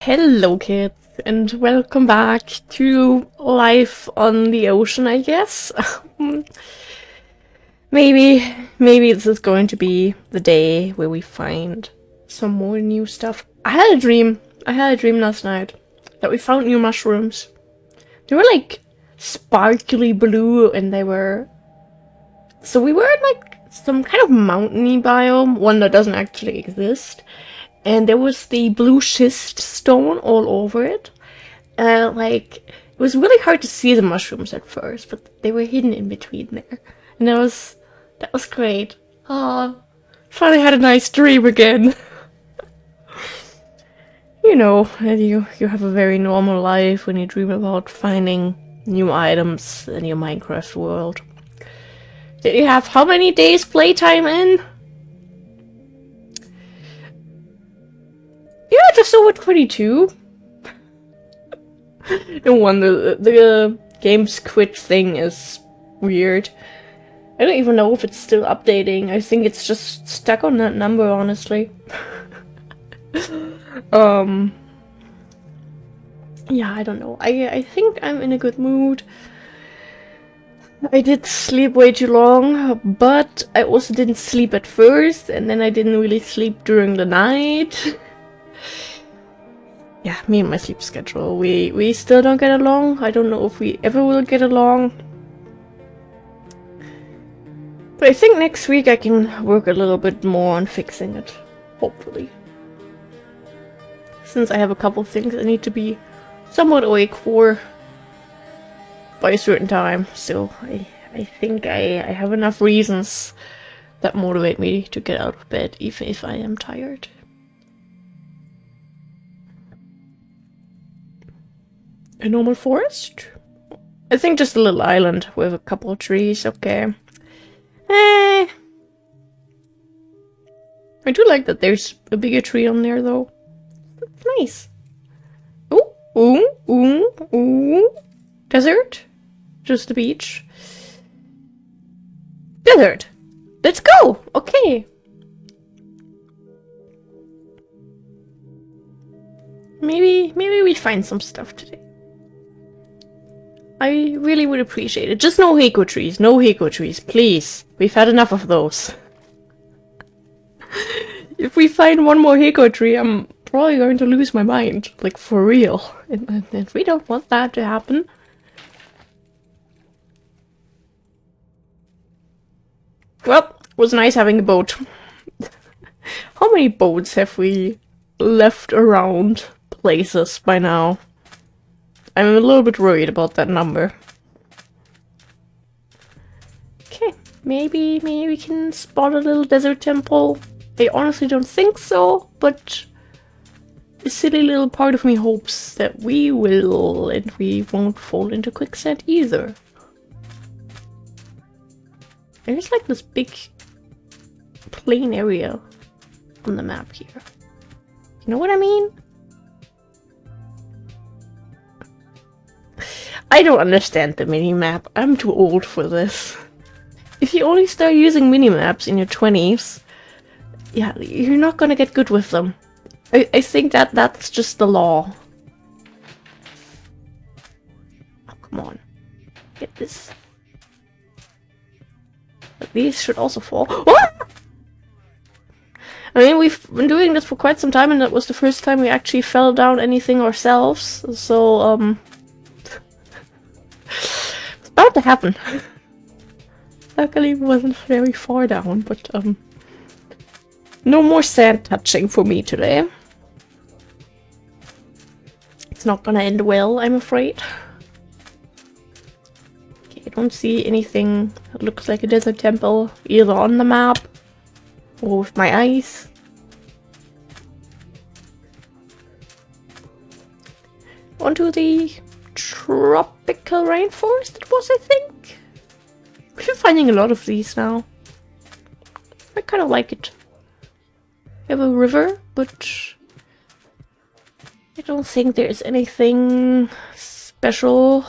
Hello kids, and welcome back to Life on the Ocean, I guess. maybe this is going to be the day where we find some more new stuff. I had a dream last night that we found new mushrooms. They were like sparkly blue, and we were in like some kind of mountainy biome, one that doesn't actually exist. And there was the blue schist stone all over it. It was really hard to see the mushrooms at first, but they were hidden in between there. And that was great. Ah, finally had a nice dream again. You know, you have a very normal life when you dream about finding new items in your Minecraft world. Did you have how many days playtime in? Yeah, just over 22. No wonder the game's quit thing is weird. I don't even know if it's still updating. I think it's just stuck on that number, honestly. Yeah, I don't know. I think I'm in a good mood. I did sleep way too long, but I also didn't sleep at first, and then I didn't really sleep during the night. Yeah, me and my sleep schedule, we still don't get along. I don't know if we ever will get along. But I think next week I can work a little bit more on fixing it. Hopefully. Since I have a couple things I need to be somewhat awake for by a certain time. So I think I have enough reasons that motivate me to get out of bed, even if I am tired. A normal forest? I think just a little island with a couple of trees, okay. I do like that there's a bigger tree on there, though. It's nice. Ooh. Desert? Just the beach? Desert! Let's go! Okay. Maybe we find some stuff today. I really would appreciate it. Just no hiko trees. No hiko trees, please. We've had enough of those. If we find one more hiko tree, I'm probably going to lose my mind. Like, for real. And we don't want that to happen. Well, it was nice having a boat. How many boats have we left around places by now? I'm a little bit worried about that number. Okay, maybe we can spot a little desert temple. I honestly don't think so, but a silly little part of me hopes that we will, and we won't fall into quicksand either. There's like this big plain area on the map here. You know what I mean? I don't understand the minimap. I'm too old for this. If you only start using minimaps in your 20s, yeah, you're not gonna get good with them. I think that's just the law. Oh, come on. Get this. But these should also fall. What? I mean, we've been doing this for quite some time, and that was the first time we actually fell down anything ourselves, so, it's about to happen. Luckily, it wasn't very far down, but, no more sand touching for me today. It's not gonna end well, I'm afraid. Okay, I don't see anything that looks like a desert temple, either on the map or with my eyes. Onto the tropical rainforest it was, I think. We've been finding a lot of these now. I kind of like it. We have a river, but I don't think there's anything special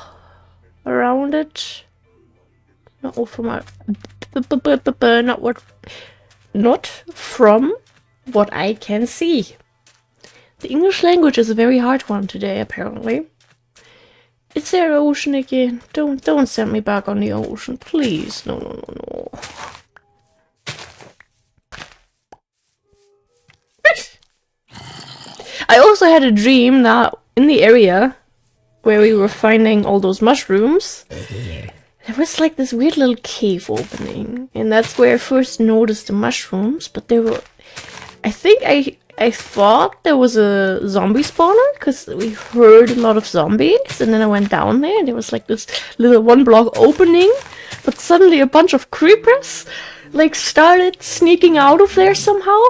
around it. Not from what I can see. The English language is a very hard one today, apparently. Is there an ocean again? Don't send me back on the ocean, please. No, no, no, no. I also had a dream that in the area where we were finding all those mushrooms, there was like this weird little cave opening, and that's where I first noticed the mushrooms. But there were, I think I thought there was a zombie spawner because we heard a lot of zombies, and then I went down there and there was like this little 1-block opening, but suddenly a bunch of creepers like started sneaking out of there somehow.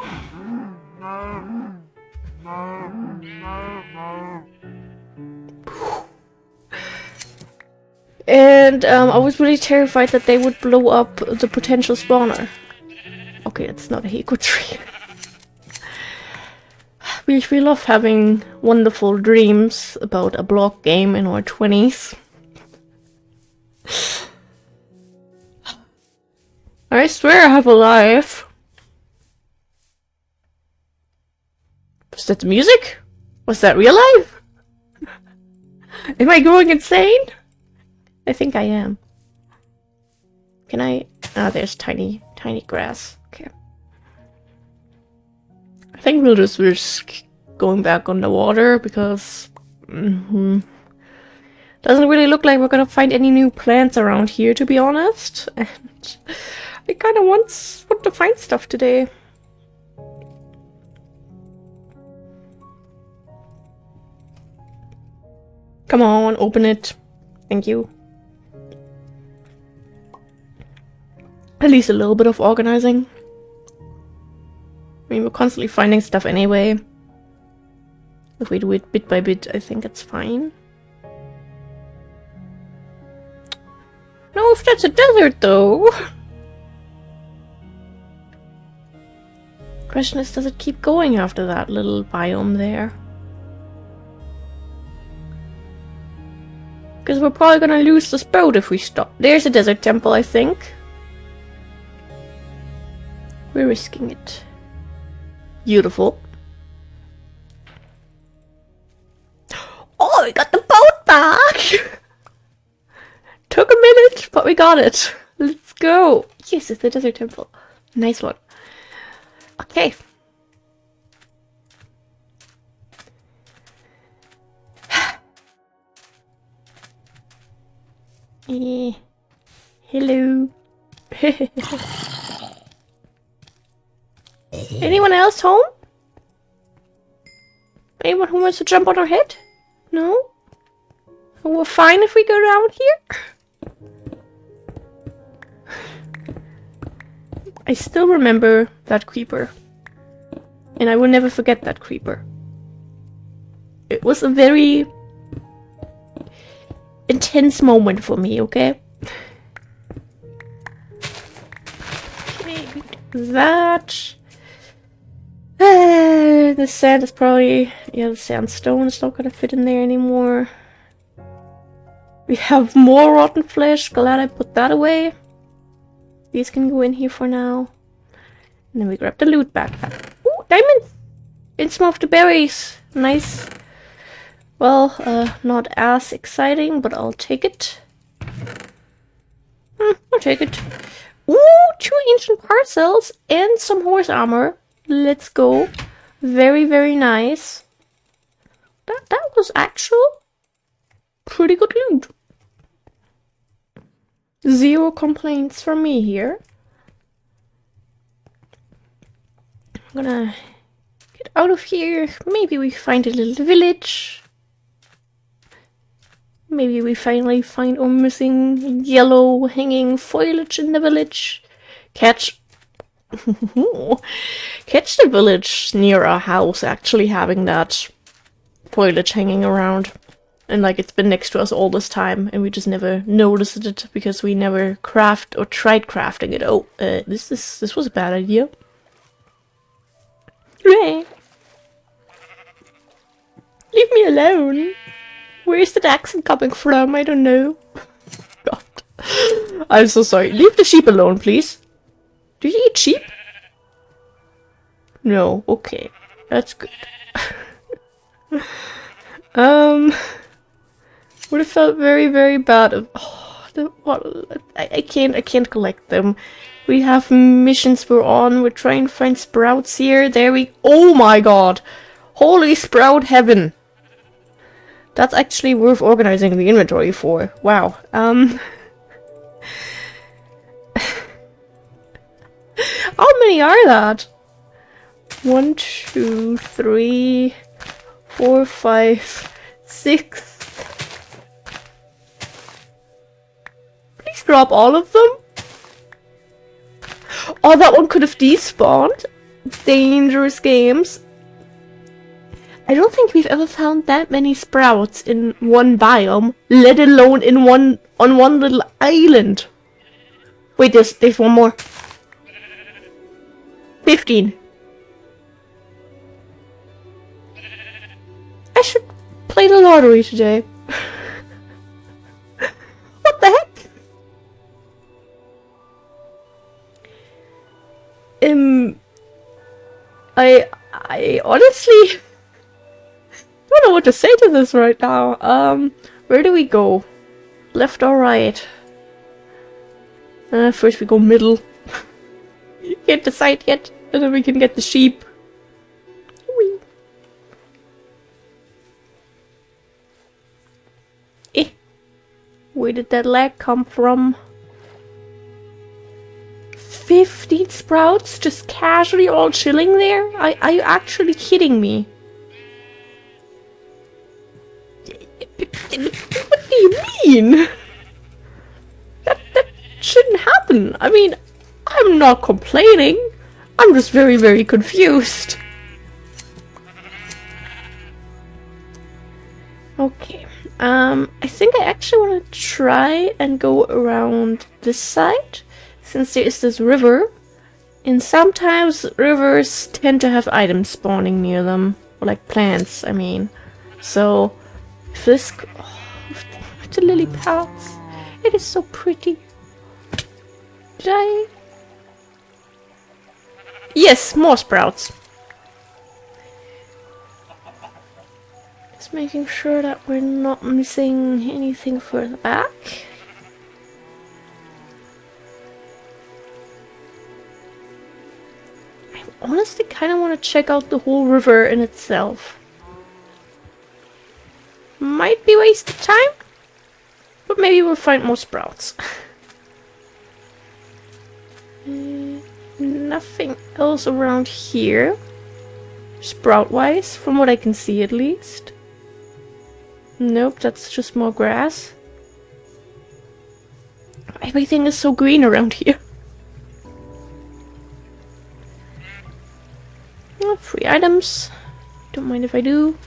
And I was really terrified that they would blow up the potential spawner. Okay, it's not a hiko tree. We love having wonderful dreams about a block game in our 20s. I swear I have a life. Was that the music? Was that real life? Am I going insane? I think I am. Can I? Ah, there's tiny grass. Okay. I think we'll just risk going back on the water because doesn't really look like we're gonna find any new plants around here, to be honest. And I kind of want to find stuff today. Come on, open it. Thank you. At least a little bit of organizing. I mean, we're constantly finding stuff anyway. If we do it bit by bit, I think it's fine. No, if that's a desert, though. Question is, does it keep going after that little biome there? Because we're probably gonna lose this boat if we stop. There's a desert temple, I think. We're risking it. Beautiful. Oh, we got the boat back! Took a minute, but we got it. Let's go. Yes, it's the desert temple. Nice one. Okay. Hello. Anyone else home? Anyone who wants to jump on our head? No? We're fine if we go down here? I still remember that creeper. And I will never forget that creeper. It was a very intense moment for me, okay? Okay, that. The sand is probably... yeah, the sandstone is not gonna fit in there anymore. We have more rotten flesh. Glad I put that away. These can go in here for now. And then we grab the loot backpack. Ooh, diamonds! And some of the berries. Nice. Well, not as exciting, but I'll take it. I'll take it. Ooh, 2 ancient parcels and some horse armor. Let's go. Very, very nice. That was actual pretty good loot. 0 complaints from me here. I'm gonna get out of here. Maybe we find a little village. Maybe we finally find our missing yellow hanging foliage in the village. Catch the village near our house actually having that foliage hanging around. And like it's been next to us all this time and we just never noticed it because we never tried crafting it. Oh, this was a bad idea. Leave me alone. Where is that accent coming from? I don't know. God. I'm so sorry. Leave the sheep alone, please. Do you eat sheep? No. Okay. That's good. Would have felt very, very bad if, I can't collect them. We have missions we're on. We're trying to find sprouts here. There we, oh my god. Holy sprout heaven. That's actually worth organizing the inventory for. Wow. How many are that? 1, 2, 3, 4, 5, 6. Please drop all of them. Oh, that one could have despawned. Dangerous games. I don't think we've ever found that many sprouts in one biome, let alone in on one little island. Wait, there's one more. 15. I should play the lottery today. What the heck? I honestly don't know what to say to this right now. Where do we go? Left or right? First we go middle. Can't decide yet, and then we can get the sheep. Whee. Where did that lag come from? 15 sprouts just casually all chilling there? Are you actually kidding me? What do you mean? That shouldn't happen. I mean, I'm not complaining. I'm just very, very confused. Okay. I think I actually want to try and go around this side, since there is this river. And sometimes rivers tend to have items spawning near them. Or like plants, I mean. So, if this... Oh, with the lily pads. It is so pretty. Did I... Yes, more sprouts. Just making sure that we're not missing anything further back. I honestly kind of want to check out the whole river in itself. Might be wasted time, but maybe we'll find more sprouts. Nothing else around here, sprout-wise, from what I can see at least. Nope, that's just more grass. Everything is so green around here. Oh, free items. Don't mind if I do.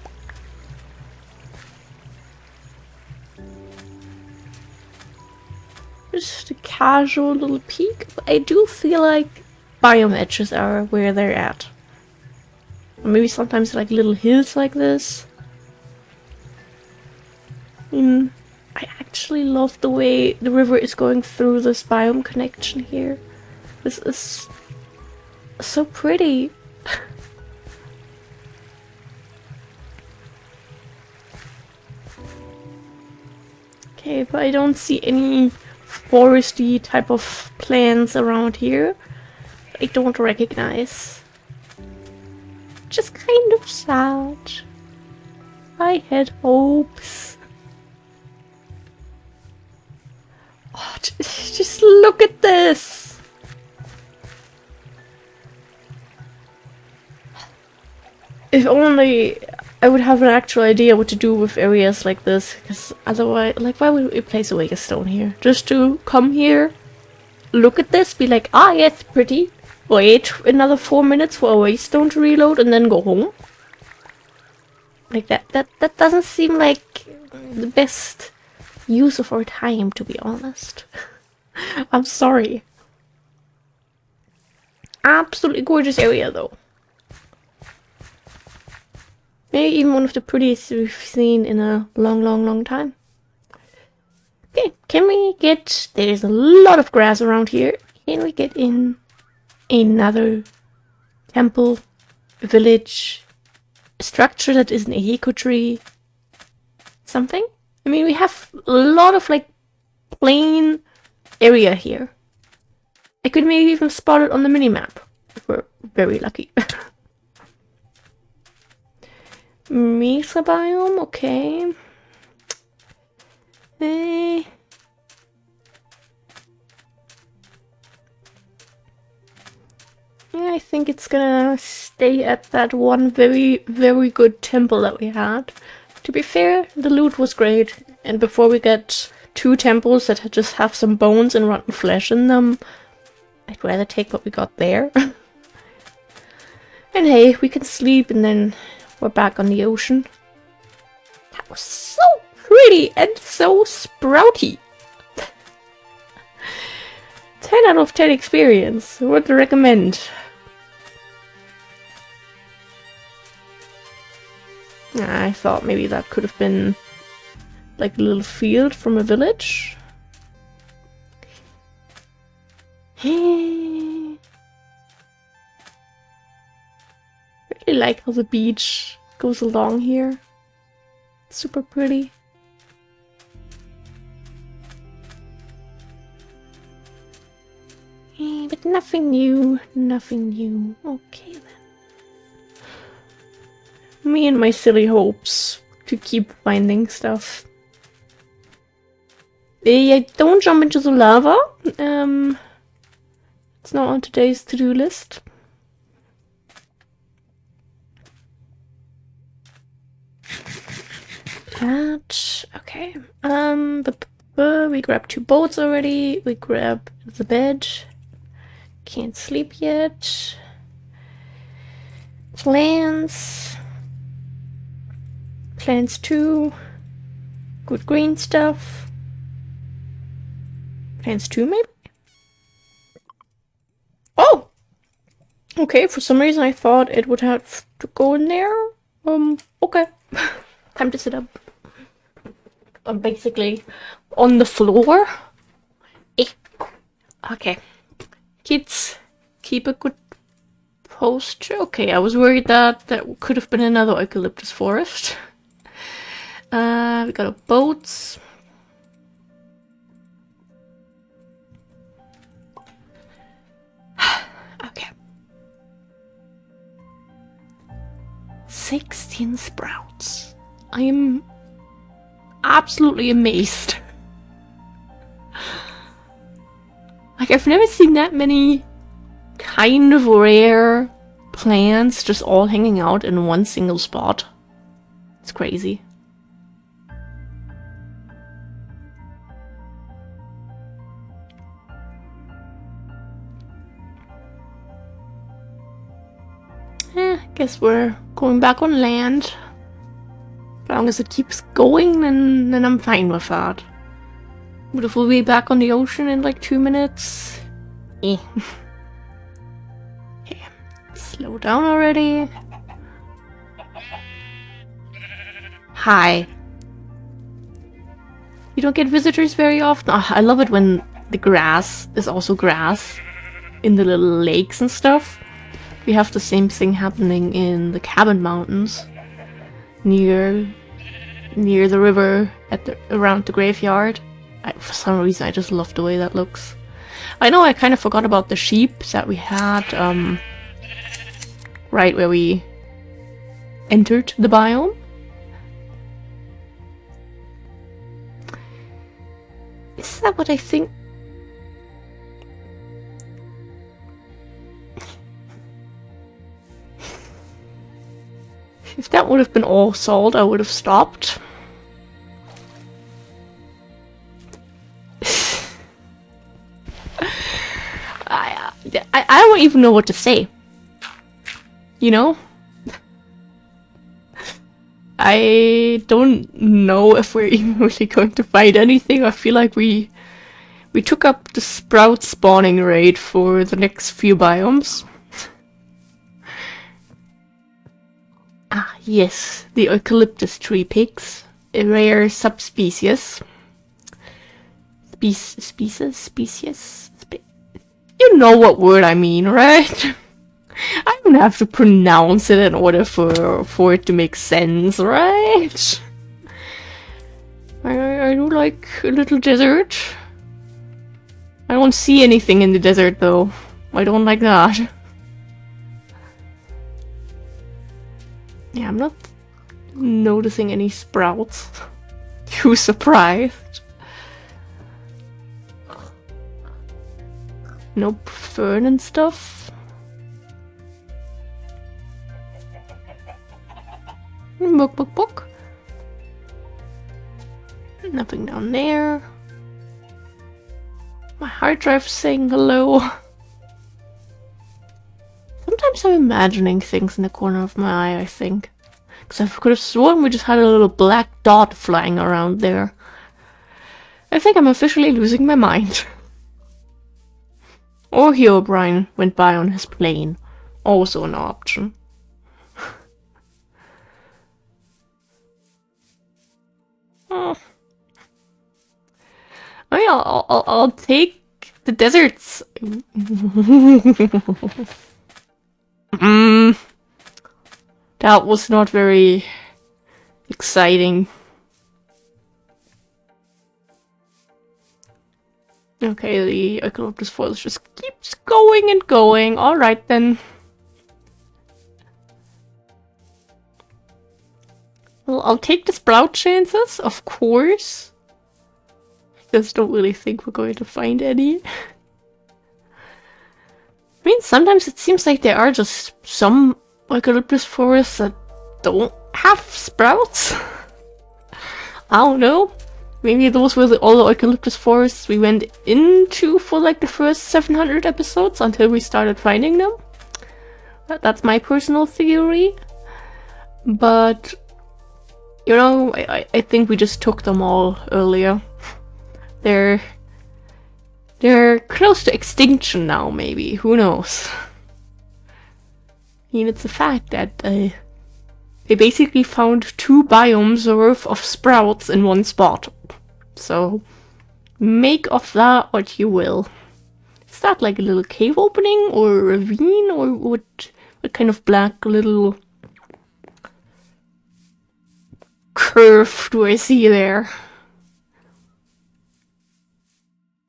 Just a casual little peek, but I do feel like biome edges are where they're at. Or maybe sometimes like little hills like this. I actually love the way the river is going through this biome connection here. This is so pretty. Okay, but I don't see any foresty type of plants around here. I don't recognize. Just kind of sad. I had hopes. Oh, just look at this. If only I would have an actual idea what to do with areas like this, because otherwise, like, why would we place a wake of stone here? Just to come here, look at this, be like, ah, yes, pretty. Wait another 4 minutes for a waystone to reload and then go home? Like that doesn't seem like the best use of our time, to be honest. I'm sorry. Absolutely gorgeous area though. Maybe even one of the prettiest we've seen in a long time. Okay, can we get... There's a lot of grass around here. Can we get in another temple, village, structure that isn't a hiko tree. Something? I mean, we have a lot of like plain area here. I could maybe even spot it on the minimap if we're very lucky. Mesa biome, okay. Yeah, I think it's gonna stay at that one very, very good temple that we had. To be fair, the loot was great, and before we get 2 temples that just have some bones and rotten flesh in them, I'd rather take what we got there. And hey, we can sleep and then we're back on the ocean. That was so pretty and so sprouty. 10 out of 10 experience. Would recommend. I thought maybe that could have been like a little field from a village. Really like how the beach goes along here. Super pretty. But nothing new. Nothing new. Okay then. Me and my silly hopes to keep finding stuff. Don't jump into the lava. It's not on today's to-do list. That okay. We grabbed 2 boats already. We grabbed the bed. Can't sleep yet. Plants. Plants 2. Good green stuff. Plants 2 maybe? Oh! Okay, for some reason I thought it would have to go in there. Okay. Time to sit up. I'm basically on the floor. Okay. Kids, keep a good posture. Okay, I was worried that could have been another eucalyptus forest. We got our boats. Okay. 16 sprouts. I am absolutely amazed. Like, I've never seen that many kind of rare plants just all hanging out in one single spot. It's crazy. Guess we're going back on land. As long as it keeps going, then I'm fine with that. But if we'll be back on the ocean in like 2 minutes... Okay. Slow down already. Hi. You don't get visitors very often? Oh, I love it when the grass is also grass in the little lakes and stuff. We have the same thing happening in the Cabin Mountains near the river around the graveyard. For some reason I just love the way that looks. I know I kind of forgot about the sheep that we had right where we entered the biome. Is that what I think? If that would have been all salt, I would have stopped. I don't even know what to say. You know? I don't know if we're even really going to find anything. I feel like we took up the sprout spawning rate for the next few biomes. Ah, yes, the eucalyptus tree pigs, a rare subspecies. Species? You know what word I mean, right? I don't have to pronounce it in order for it to make sense, right? I do like a little desert. I don't see anything in the desert though. I don't like that. Yeah, I'm not noticing any sprouts. Too surprised. Nope, fern and stuff. Book. Nothing down there. My hard drive's saying hello. Sometimes I'm imagining things in the corner of my eye, I think. Because I could have sworn we just had a little black dot flying around there. I think I'm officially losing my mind. Or Herobrine went by on his plane. Also an option. Oh. I mean, I'll take the deserts. That was not very exciting. Okay, the eucalyptus forest just keeps going and going. Alright then. Well, I'll take the sprout chances, of course. Just don't really think we're going to find any. I mean, sometimes it seems like there are just some eucalyptus forests that don't have sprouts. I don't know. Maybe those were all the eucalyptus forests we went into for like the first 700 episodes until we started finding them. That's my personal theory. But, you know, I think we just took them all earlier. They're close to extinction now, maybe. Who knows? I mean, it's a fact that they basically found 2 biomes worth of sprouts in one spot. So, make of that what you will. Is that like a little cave opening or a ravine, or what kind of black little curve do I see there?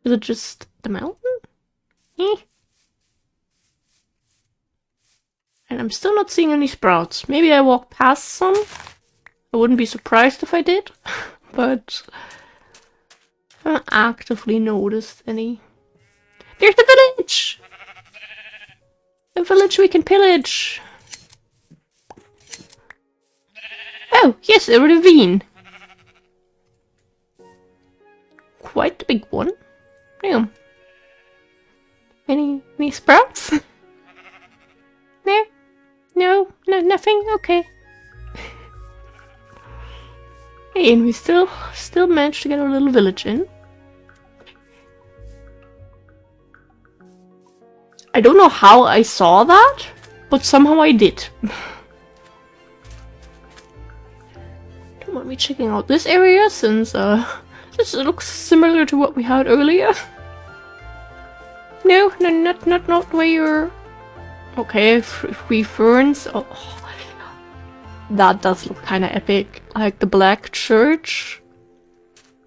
Is it just the mountain? And I'm still not seeing any sprouts. Maybe I walked past some. I wouldn't be surprised if I did. But I haven't actively noticed any. There's the village! A village we can pillage! Oh, yes, a ravine. Quite the big one. Damn. Any sprouts? There? No, nothing? Okay. Hey, and we still managed to get our little village in. I don't know how I saw that, but somehow I did. Don't mind me checking out this area, since this looks similar to what we had earlier. No, not where you're... Okay, 3 ferns. Oh, that does look kind of epic. I like the black church.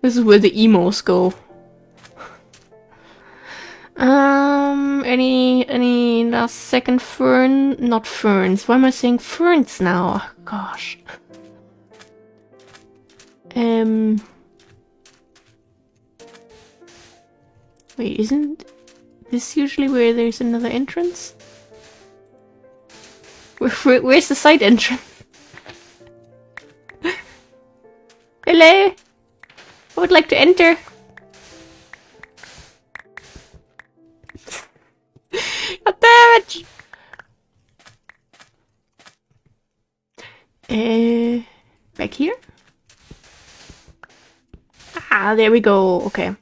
This is where the emos go. Any last second fern? Not ferns. Why am I saying ferns now? Oh, gosh. Wait, isn't this usually where there's another entrance? Where's the side entrance? Hello? I would like to enter. God damn it! Back here? Ah, there we go. Okay.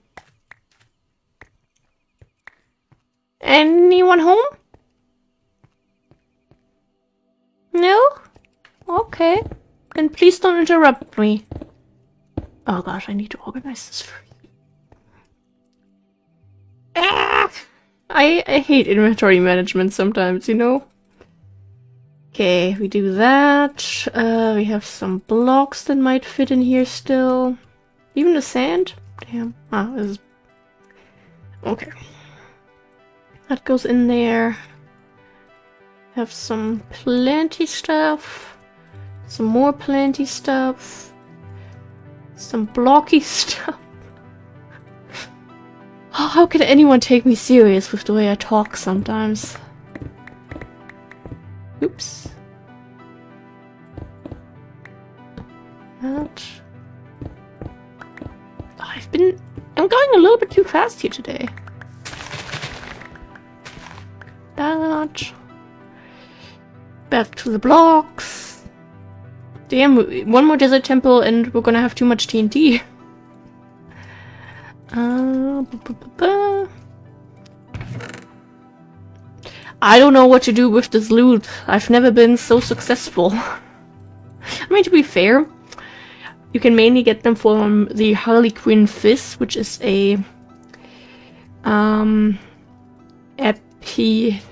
Anyone home? No? Okay. Then please don't interrupt me. Oh gosh, I need to organize this first. Ah! I hate inventory management sometimes, you know? Okay, we do that. We have some blocks that might fit in here still. Even the sand? Damn. Ah, this is... Okay. That goes in there. Have some plenty stuff. Some more plenty stuff. Some blocky stuff. Oh, how can anyone take me serious with the way I talk sometimes? Oops. That. Oh, I'm going a little bit too fast here today. That. Back to the blocks. Damn, one more desert temple and we're gonna have too much TNT. I don't know what to do with this loot. I've never been so successful. I mean, to be fair, you can mainly get them from the Harley Quinn Fizz, which is a epi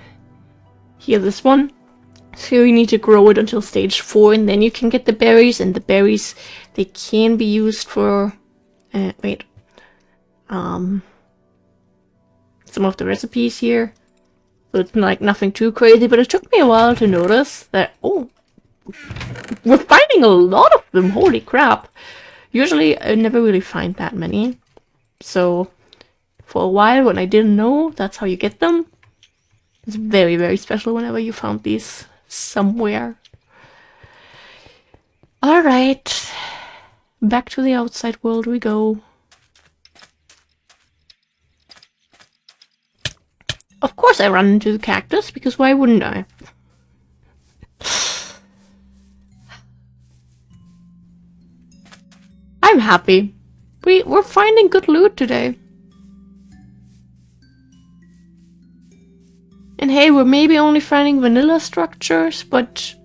here, this one. So you need to grow it until stage 4 and then you can get the berries, and the berries, they can be used for some of the recipes here. So it's like nothing too crazy, but it took me a while to notice that, oh, we're finding a lot of them, holy crap. Usually I never really find that many. So for a while when I didn't know that's how you get them, it's very, very special whenever you found these somewhere. Alright, back to the outside world we go. Of course I run into the cactus, because why wouldn't I? I'm happy. We're finding good loot today. And hey, we're maybe only finding vanilla structures, but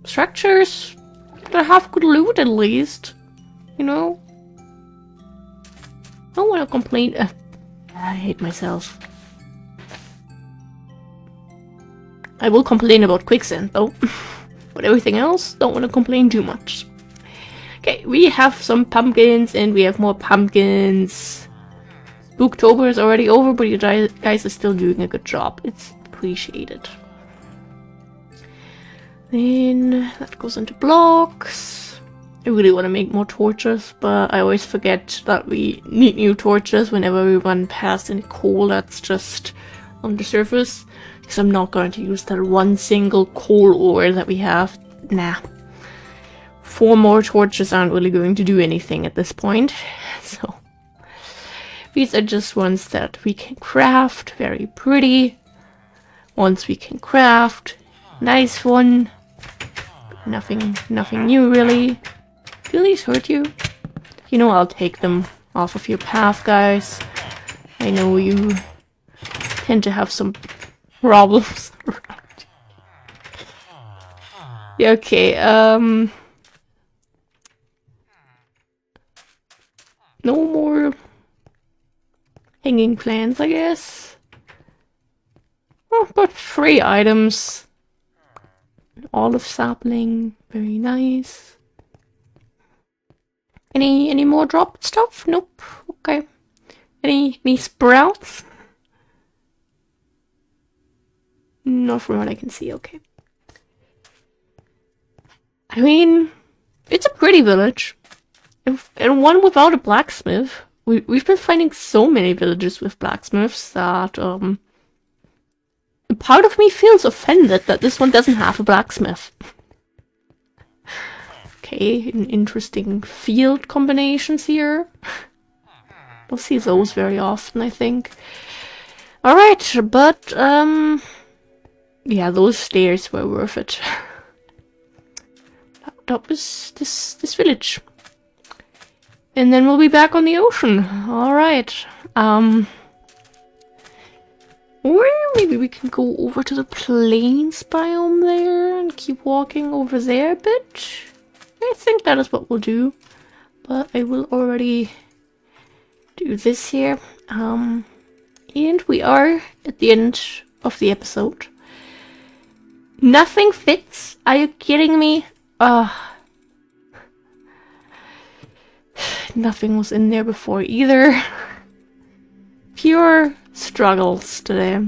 structures that have good loot at least. You know? I don't want to complain. I hate myself. I will complain about quicksand though. But everything else, don't want to complain too much. Okay, we have some pumpkins and we have more pumpkins. Spooktober is already over, but you guys are still doing a good job. It's appreciated. Then that goes into blocks. I really want to make more torches, but I always forget that we need new torches whenever we run past any coal that's just on the surface. Because I'm not going to use that one single coal ore that we have. Nah. 4 more torches aren't really going to do anything at this point. So these are just ones that we can craft. Very pretty. Ones we can craft. Nice one. Nothing new really. Do these hurt you? You know, I'll take them off of your path, guys. I know you tend to have some problems. Yeah, okay, no more hanging plants, I guess. Oh, but 3 items. Olive sapling, very nice. Any more dropped stuff? Nope. Okay. Any sprouts? Not from what I can see, okay. I mean, it's a pretty village. And one without a blacksmith. We've been finding so many villages with blacksmiths that, part of me feels offended that this one doesn't have a blacksmith. Okay, interesting field combinations here. We'll see those very often, I think. Alright, but, yeah, those stairs were worth it. That was this village. And then we'll be back on the ocean. Alright. Or maybe we can go over to the plains biome there and keep walking over there a bit. I think that is what we'll do. But I will already do this here. And we are at the end of the episode. Nothing fits? Are you kidding me? Nothing was in there before either. Pure struggles today.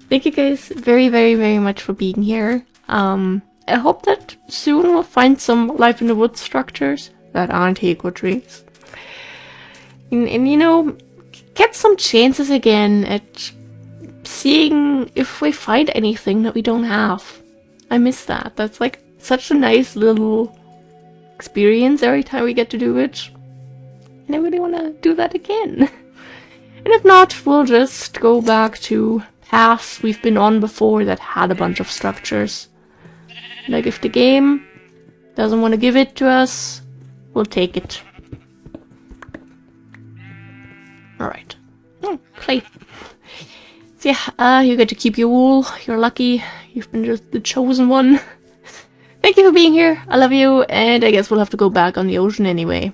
Thank you guys very, very, very much for being here. I hope that soon we'll find some Life in the Woods structures that aren't eco trees. And you know, get some chances again at seeing if we find anything that we don't have. I miss that. That's like such a nice little experience every time we get to do it. And I really want to do that again. And if not, we'll just go back to paths we've been on before that had a bunch of structures. Like if the game doesn't want to give it to us, we'll take it. Alright. Oh, clay. So yeah, you get to keep your wool. You're lucky. You've been just the chosen one. Thank you for being here. I love you. And I guess we'll have to go back on the ocean anyway.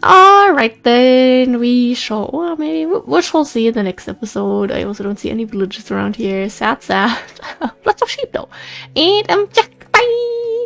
Alright then, we shall, well, maybe we shall see in the next episode. I also don't see any villages around here. Sad. Lots of sheep though. And yeah,